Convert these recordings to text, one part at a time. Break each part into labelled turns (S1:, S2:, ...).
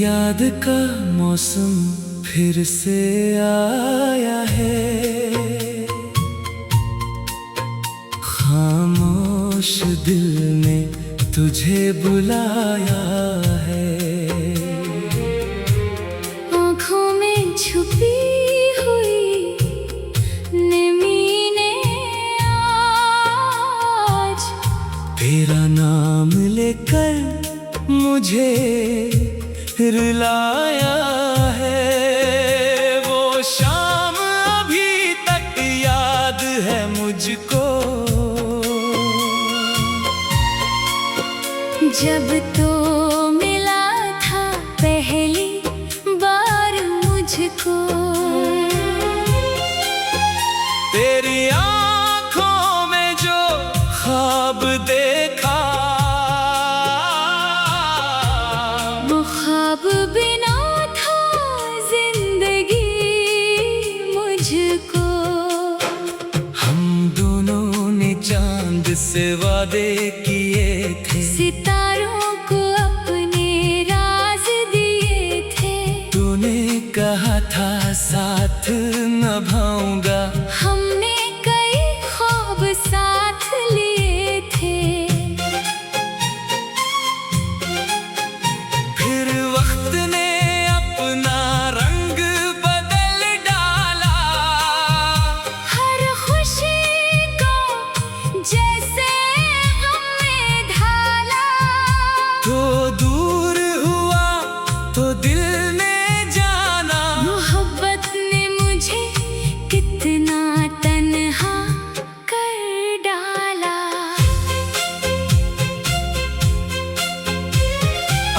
S1: याद का मौसम फिर से आया है, खामोश दिल ने तुझे बुलाया है।
S2: आँखों में छुपी हुई नमी ने आज
S1: तेरा नाम लेकर मुझे रुलाया है। वो शाम अभी तक याद है मुझको,
S2: जब तो मिला था पहली बार मुझको।
S1: तेरी आँखों में जो ख्वाब देखा,
S2: वो ख्वाब बिना था जिंदगी मुझको।
S1: हम दोनों ने चांद से वादे किए थे,
S2: सितारों को अपने राज दिए थे।
S1: तूने कहा था साथ निभाऊंगा,
S2: हमने कई ख्वाब साथ लिए थे।
S1: फिर वक्त ने अपना रंग बदल डाला,
S2: हर खुशी को जैसे हमने ढाला।
S1: तो दूर हुआ तो दिल ने जाना,
S2: मोहब्बत ने मुझे कितना तन्हा कर डाला।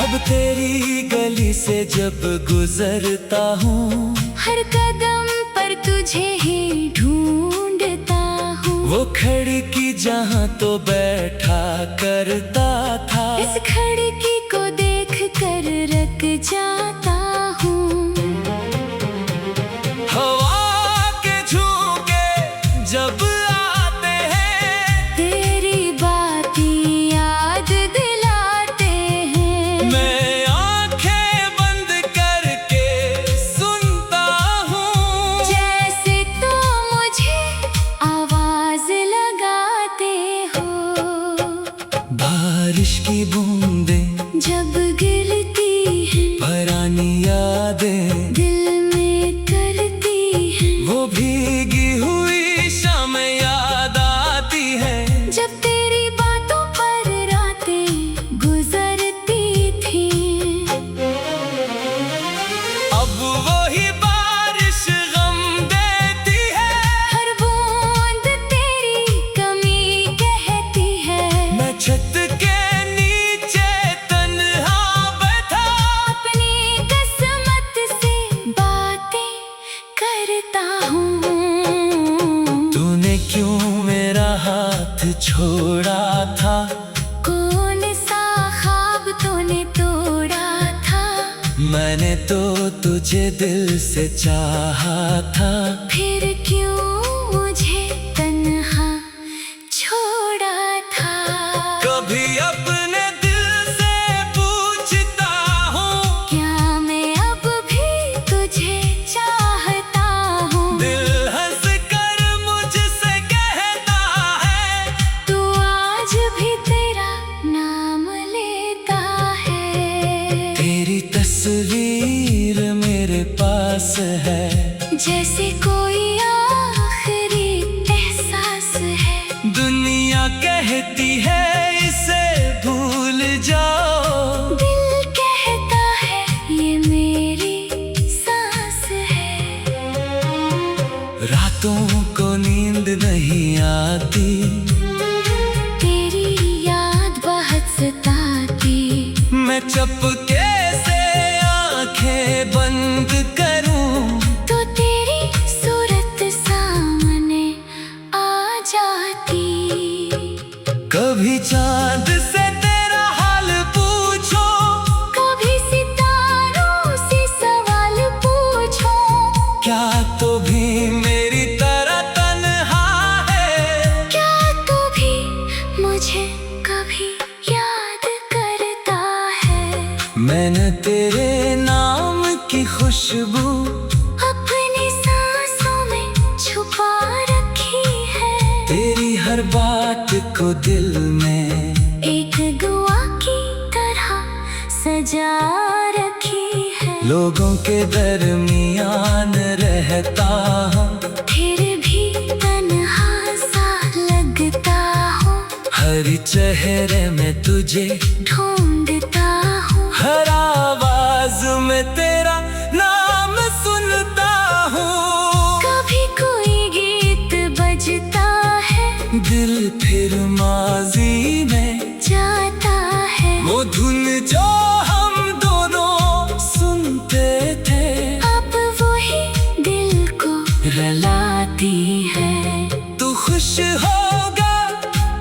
S1: अब तेरी गली से जब गुजरता हूँ,
S2: हर कदम पर तुझे ही ढूंढता हूँ।
S1: वो खिड़की जहाँ तो बैठा करता था,
S2: इस खिड़की को देख कर रक जाता हूँ।
S1: हवा के झोंके जब आते हैं,
S2: तेरी बातें याद दिलाते हैं।
S1: मैं आंखें बंद करके सुनता हूँ,
S2: जैसे तो मुझे आवाज लगाते हो।
S1: बारिश की बूंदें
S2: जब गिरती हैं,
S1: पुरानी यादें
S2: दिल में करती हैं।
S1: वो भीगी हुई शाम याद आती है।
S2: जब तेरी बातों पर रातें गुजरती थी।
S1: अब वही बारिश गम देती है,
S2: हर बूंद तेरी कमी कहती है।
S1: मैं छत के नीचे तन्हा बैठा,
S2: अपनी किस्मत से बातें करता हूँ।
S1: तूने क्यों मेरा हाथ छोड़ा था,
S2: कौन सा ख्वाब तूने तोड़ा था।
S1: मैंने तो तुझे दिल से चाहा था।
S2: फिर क्यों मुझे तन्हा छोड़ा था।
S1: कभी अपने दिल से पूछता हूँ,
S2: क्या मैं अब भी तुझे चाहता हूँ।
S1: दिल हंस कर मुझसे कहता है,
S2: तू आज भी तेरा नाम लेता है।
S1: तेरी तस्वीर मेरे पास है,
S2: जैसे कोई आखिरी एहसास है।
S1: दुनिया कहती है इसे भूल जाओ,
S2: दिल कहता है ये मेरी सांस है।
S1: रातों को नींद नहीं आती,
S2: तेरी याद बहुत सताती।
S1: मैं चुपके से आंखें बंद करूं,
S2: तो तेरी सूरत सामने आ जाती।
S1: कभी चांद से तेरा हाल पूछो,
S2: कभी सितारों से सवाल पूछो।
S1: क्या तो भी मेरी तरह तन्हा है,
S2: क्या तू भी मुझे कभी याद करता है।
S1: मैंने तेरे खुशबू
S2: अपनी सांसों में छुपा रखी है।
S1: तेरी हर बात को दिल में
S2: एक गुआ की तरह सजा रखी है।
S1: लोगों के दरमियान रहता हूँ,
S2: फिर भी तन्हा सा लगता हूँ।
S1: हर चेहरे में तुझे
S2: ढूंढता हूँ,
S1: हर आवाज में तेरा नाम सुनता हूँ।
S2: कभी कोई गीत बजता है,
S1: दिल फिर माजी में
S2: जाता है।
S1: वो धुन जो हम दोनों सुनते थे,
S2: अब वही दिल को
S1: रुलाती
S2: है।
S1: तू खुश होगा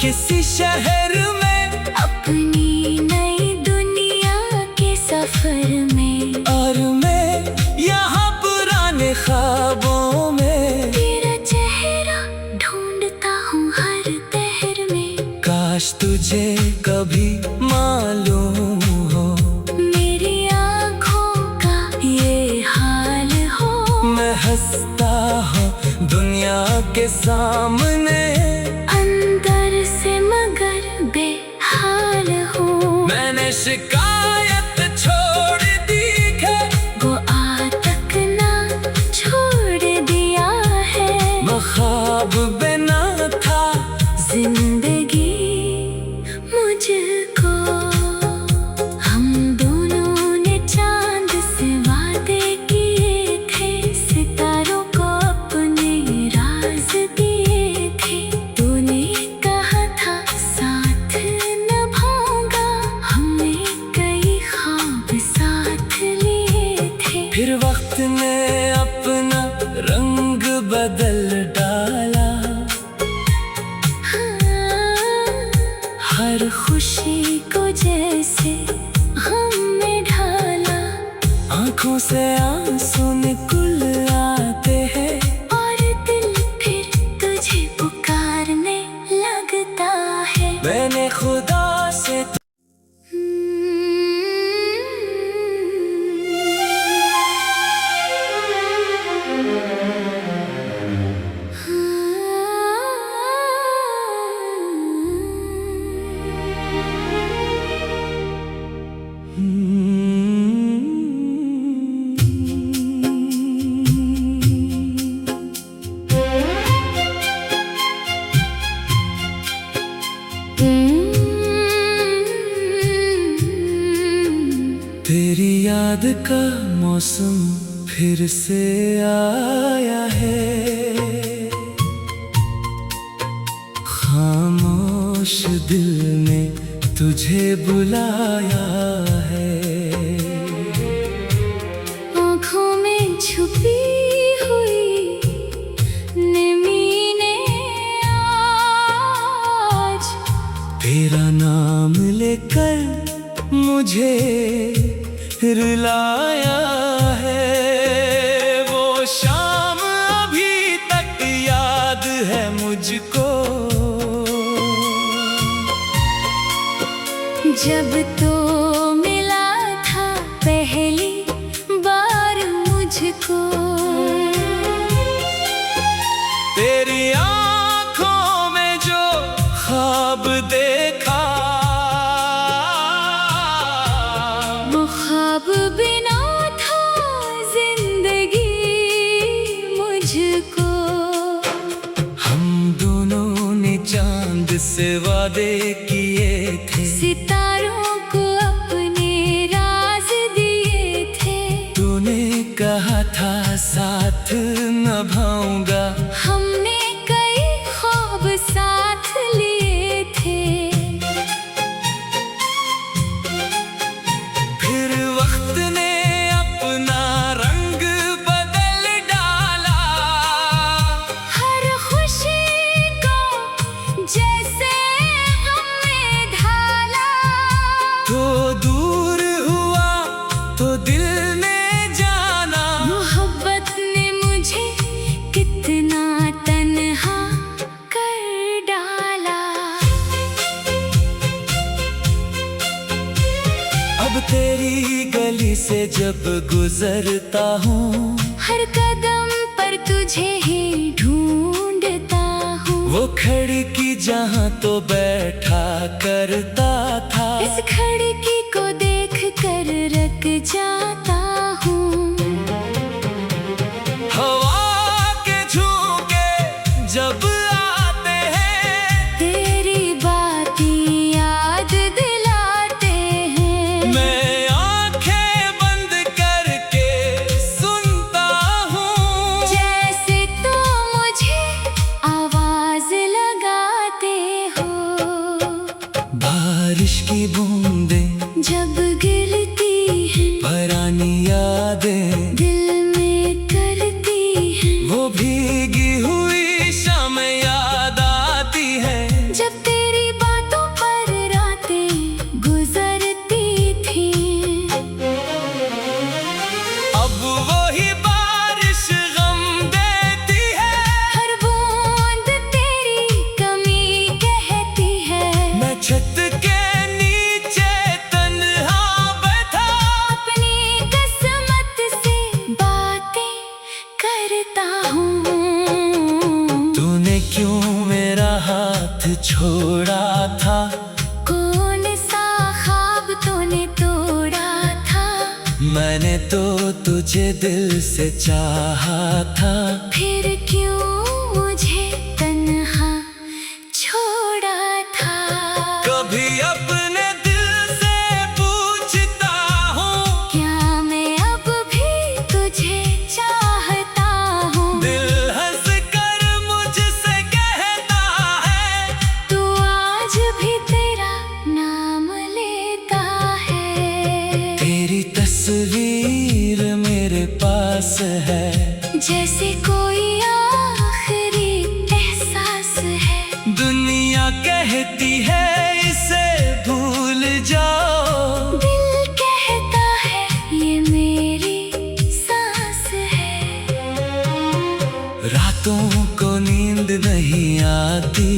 S1: किसी शहर में,
S2: अपनी नई दुनिया के सफर में।
S1: और मैं यहाँ पुराने ख्वाबों में।
S2: तेरा चेहरा ढूंढता हूँ हर पहर में।
S1: काश तुझे कभी मालूम हो
S2: मेरी आँखों का ये हाल हो।
S1: मैं हंसता हूँ दुनिया के सामने,
S2: अंदर से मगर बेहाल हूँ।
S1: मैंने शिकायत छोड़ दी है,
S2: वो आज तक ना छोड़ दिया है।
S1: मैं ख्वाब बिना था
S2: जिंदगी मुझको। हम दोनों ने चांद से वादे किए थे, सितारों को अपने राज दिए थे। तूने कहा था साथ निभाऊंगा, हमने कई ख्वाब साथ लिए थे।
S1: फिर वक्त ने अपना रंग बदल डाला,
S2: हर खुशी को जैसे हमने ढाला।
S1: आंखों से आंसू निकल आते हैं,
S2: और दिल फिर तुझे पुकारने लगता है।
S1: मैंने खुदा से तेरी याद का मौसम फिर से आया है। खामोश दिल ने तुझे बुलाया है।
S2: आँखों में छुपी हुई नमी ने आज
S1: तेरा नाम लेकर मुझे रुलाया है। वो शाम अभी तक याद है मुझको,
S2: जब तो मिला था पहली बार मुझको।
S1: तेरी आंखों में जो ख्वाब देखा,
S2: वो ख्वाब बिना था जिंदगी मुझको।
S1: हम दोनों ने चांद से वादे किए थे,
S2: सितारों को अपने राज दिए थे।
S1: तूने कहा था साथ निभाऊंगा,
S2: हमने कई ख्वाब साथ लिए थे।
S1: फिर वक्त ने अपना रंग बदल डाला,
S2: हर खुशी को जैसे हमने
S1: अब तेरी गली से जब गुजरता हूँ,
S2: हर कदम पर तुझे ही ढूंढता हूँ।
S1: वो खिड़की जहाँ तो बैठा करता था,
S2: इस खिड़की को देख कर रक जाता हूँ।
S1: हवा के झोंके जब आते हैं,
S2: तेरी बातें याद दिलाते हैं।
S1: मैं आंखें बंद करके सुनता हूँ,
S2: जैसे तो मुझे आवाज लगाते हो।
S1: बारिश की बूंदें
S2: जब गिरती हैं,
S1: पुरानी यादें
S2: दिल में करती हैं।
S1: वो भीगी हुई शाम याद आती है,
S2: जब तेरी बातों पर रातें गुजरती थी।
S1: अब वही बारिश गम देती है,
S2: हर बूंद तेरी कमी कहती है।
S1: मैं छत के नीचे तन्हा बैठा,
S2: अपनी किस्मत से बातें करता हूँ।
S1: तूने क्यों मेरा हाथ छोड़ा था,
S2: कौन सा ख्वाब तूने तोड़ा था।
S1: मैंने तो तुझे दिल से चाहा था।
S2: फिर क्यों मुझे तन्हा छोड़ा था।
S1: कभी अपने दिल से पूछता हूँ,
S2: क्या मैं अब भी तुझे चाहता हूँ।
S1: दिल हंस कर मुझसे कहता है,
S2: तू आज भी तेरा नाम लेता है।
S1: तेरी तस्वीर मेरे पास है,
S2: जैसे कोई आखिरी एहसास है।
S1: दुनिया कहती है इसे भूल जाओ,
S2: दिल कहता है ये मेरी सांस है।
S1: रातों को नींद नहीं आती,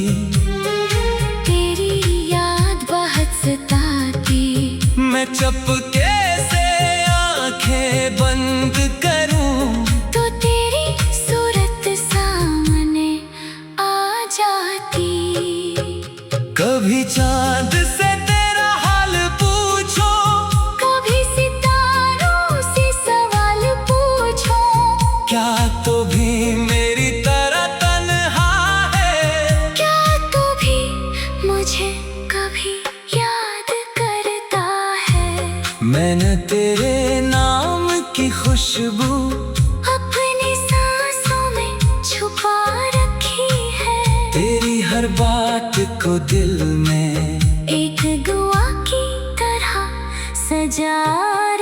S2: तेरी याद बहुत सताती।
S1: मैं चुपके से आंखें बंद करूं,
S2: तो तेरी सूरत सामने आ जाती।
S1: कभी चांद से तेरा हाल पूछो,
S2: कभी सितारों से सवाल पूछो।
S1: क्या तो भी मेरी तरह तन्हा है,
S2: क्या तू भी मुझे कभी याद करता है।
S1: मैंने तेरे नाम की खुशबू
S2: अपनी सांसों में छुपा रखी है।
S1: तेरी हर बात को दिल में
S2: एक गुआ की तरह सजा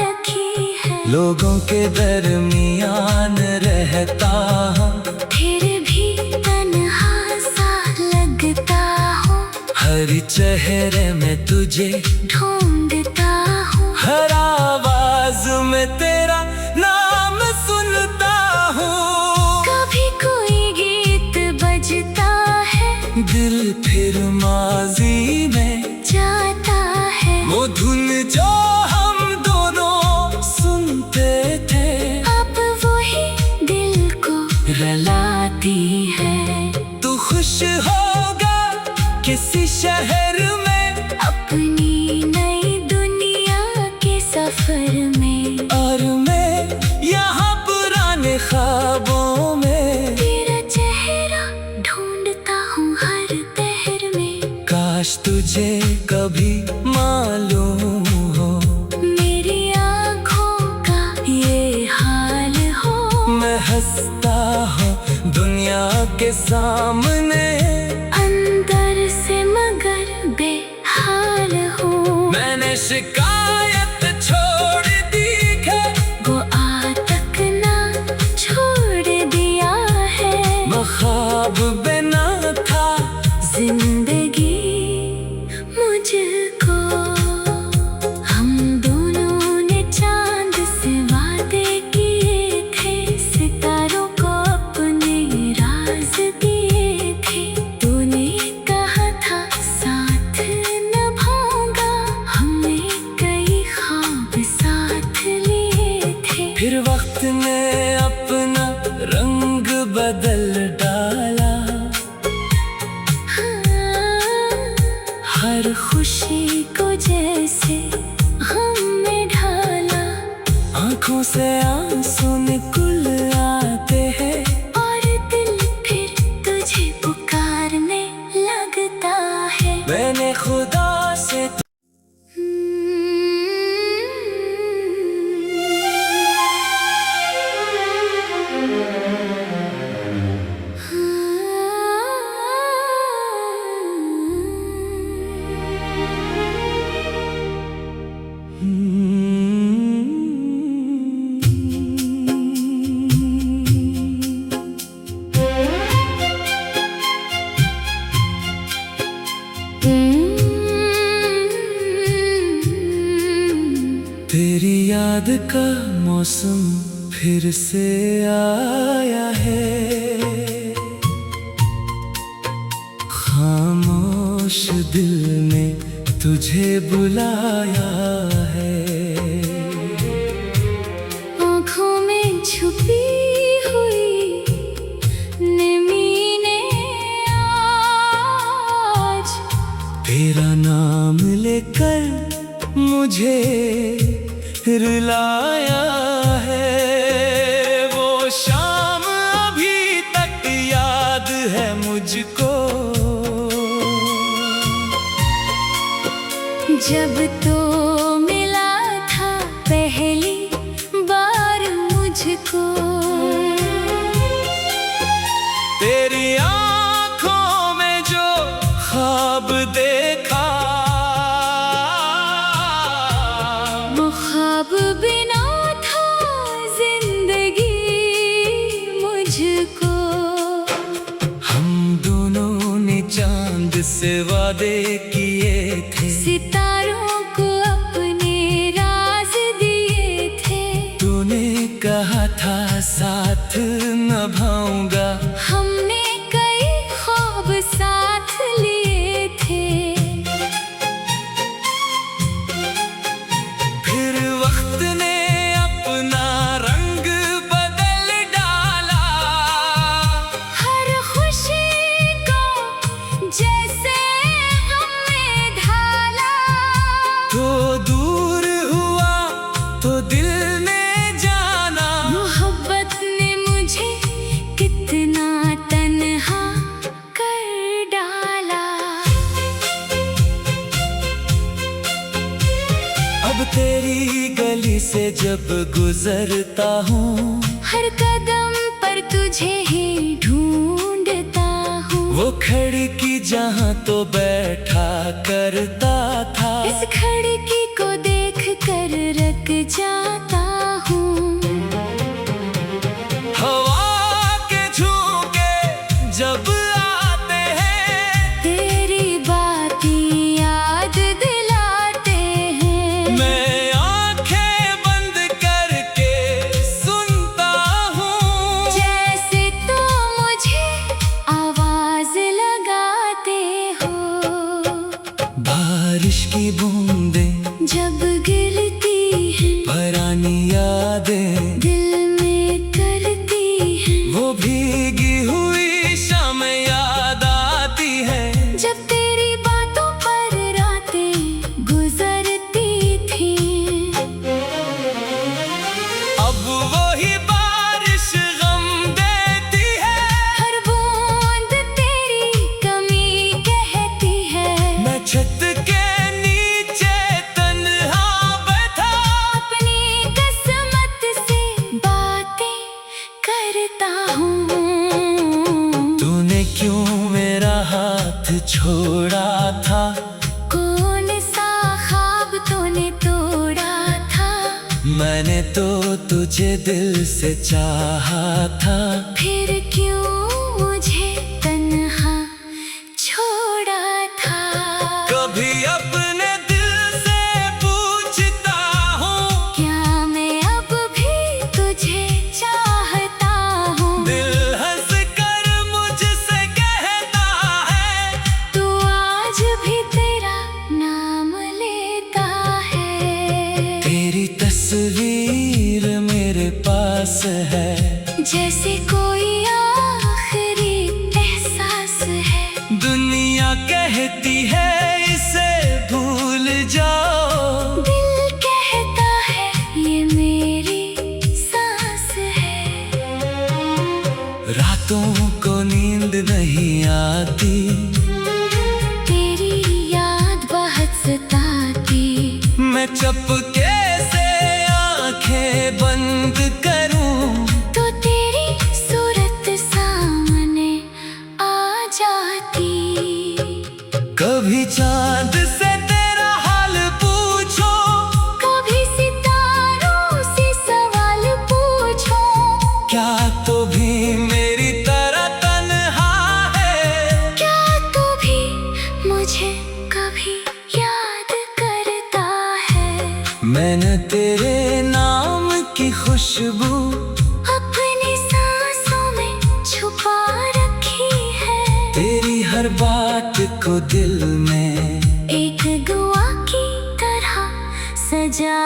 S2: रखी है।
S1: लोगों के दरमियान रहता हूँ,
S2: फिर भी तन्हा सा लगता हूँ।
S1: हर चेहरे में तुझे,
S2: ढूंढता हूँ।
S1: हर आवाज में तेरा नाम सुनता हूँ।
S2: कभी कोई गीत बजता है,
S1: दिल फिर माजी में
S2: जाता है।
S1: वो धुन जो हम दोनों सुनते थे,
S2: अब वही दिल को
S1: रुलाती
S2: है।
S1: तू खुश होगा किसी शहर में,
S2: अपनी नई दुनिया के सफर में।
S1: और मैं यहाँ पुराने ख्वाबों में।
S2: तेरा चेहरा ढूंढता हूँ हर पहर में।
S1: काश तुझे कभी मालूम हो,
S2: मेरी आँखों का ये हाल हो।
S1: मैं हंसता हूँ दुनिया के सामने,
S2: अंदर से मगर बेहाल हूँ।
S1: मैंने शिकायत छोड़ दी है,
S2: वो आ तक ना छोड़ दिया है।
S1: वो ख्वाब बिना था
S2: जिंदगी मुझको। हम दोनों ने चांद से वादे किए थे, सितारों को अपने राज दिए थे।
S1: आँखों से आंसू निकल आते हैं
S2: और दिल फिर तुझे पुकारने लगता है।
S1: मैंने खुदा से तेरी याद का मौसम फिर से आया है, खामोश दिल ने तुझे बुलाया है।
S2: आँखों में छुपी हुई नमी ने आज
S1: तेरा नाम लेकर मुझे रुलाया है। वो शाम अभी तक याद है मुझको,
S2: जब तो मिला था पहली बार मुझको।
S1: तेरी आँखों में जो ख्वाब देखा,
S2: वो ख्वाब बिना था जिंदगी मुझको।
S1: हम दोनों ने चांद से वादे किए थे,
S2: सितारों को अपने राज दिए थे।
S1: तूने कहा था साथ निभाऊंगा,
S2: हमने कई ख्वाब साथ लिए थे।
S1: फिर वक्त ने अपना रंग बदल डाला,
S2: हर खुशी को जैसे हमने ढाला।
S1: तो दूर हुआ तो दिल ने जाना,
S2: मोहब्बत ने मुझे कितना तन्हा कर डाला।
S1: अब तेरी गली से जब गुजरता हूँ,
S2: हर कदम पर तुझे ही ढूंढता हूँ।
S1: वो खिड़की जहाँ तो बैठा करता था,
S2: इस खिड़की को देख कर रक जाता हूँ।
S1: हवा के झोंके जब आते हैं,
S2: तेरी बातें याद दिलाते हैं।
S1: मैं आंखें बंद करके सुनता हूँ,
S2: जैसे तो मुझे आवाज लगाते हो।
S1: बारिश की बूंदें
S2: जब गिरती है
S1: पुरानी यादें
S2: दिल में करती है।
S1: वो भीगी हुई शाम याद आती है,
S2: जब तेरी बातों पर रातें गुजरती थी।
S1: अब वही बारिश गम देती है,
S2: हर बूंद तेरी कमी कहती है।
S1: मैं छत के नीचे तन्हा बैठा,
S2: अपनी किस्मत से बातें करता हूँ।
S1: तूने क्यों मेरा हाथ छोड़ा था,
S2: कौन सा ख्वाब तूने तोड़ा था।
S1: मैंने तो तुझे दिल से चाहा था।
S2: फिर क्यों मुझे तन्हा छोड़ा था।
S1: कभी अपने दिल से पूछता हूँ,
S2: क्या मैं अब भी तुझे चाहता हूँ।
S1: दिल हंस कर मुझसे कहता है,
S2: तू आज भी तेरा नाम लेता है।
S1: तेरी तस्वीर मेरे पास है,
S2: जैसे कोई आखिरी एहसास है।
S1: दुनिया कहती है इसे भूल जाओ,
S2: दिल कहता है ये मेरी
S1: चुपके से आंखें बंद करूं
S2: तो तेरी सूरत सामने आ जाती।
S1: कभी चांद से तेरा हाल पूछो,
S2: कभी सितारों से सवाल पूछो,
S1: क्या तो भी मेरी तरह तन्हा है?
S2: क्या तू भी मुझे कभी याद करता है?
S1: मैंने तेरे नाम की खुशबू
S2: अपनी सांसों में छुपा रखी है।
S1: तेरी हर बात को दिल में
S2: एक दुआ की तरह सजा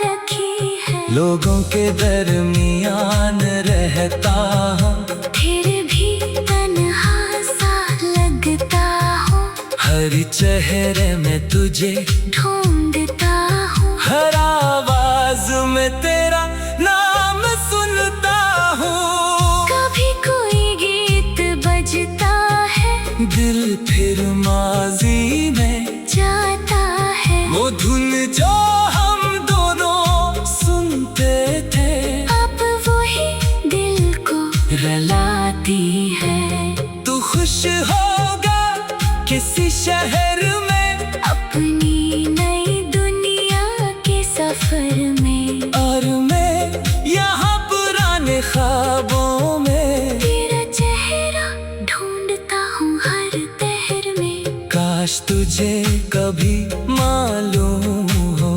S2: रखी है।
S1: लोगों के दरमियान रहता हूँ,
S2: फिर भी तन्हा सा लगता हूँ।
S1: हर चेहरे में तुझे
S2: ढूंढता हूँ,
S1: हर आवाज में तेरा नाम सुनता हूँ।
S2: कभी कोई गीत बजता है,
S1: दिल फिर माजी में
S2: जाता है।
S1: वो धुन जो हम दोनों सुनते थे,
S2: अब वही दिल को
S1: रुलाती है। तू खुश होगा किसी शहर में,
S2: अपनी नई दुनिया के सफर में।
S1: और मैं यहाँ पुराने ख्वाबों में।
S2: तेरा चेहरा ढूंढता हूँ हर पहर में।
S1: काश तुझे कभी मालूम हो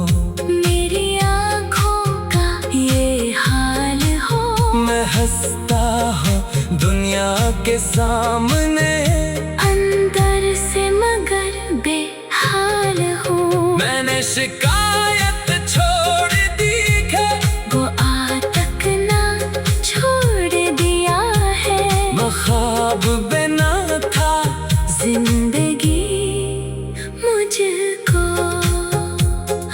S2: मेरी आँखों का ये हाल हो।
S1: मैं हंसता हूँ दुनिया के सामने,
S2: अंदर से मगर बेहाल हूँ।
S1: मैंने शिकायत छोड़ दी है,
S2: वो आ तक ना छोड़ दिया है।
S1: ख्वाब बिना था
S2: जिंदगी मुझको।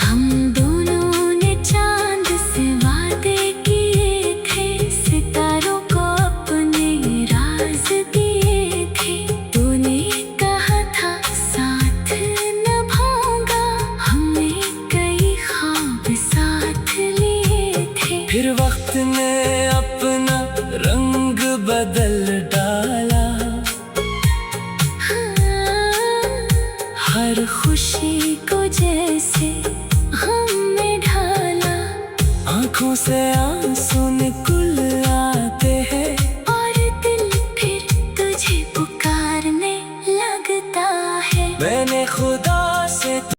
S2: हम दोनों ने चांद से वादे किए थे, सितारों को अपने राज दिए थे। तूने कहा था साथ निभाऊंगा, हमने कई ख्वाब साथ लिए थे।
S1: फिर वक्त ने अपना रंग बदल डाला,
S2: हर खुशी को जैसे हम में ढाला।
S1: आंखों से आंसू निकल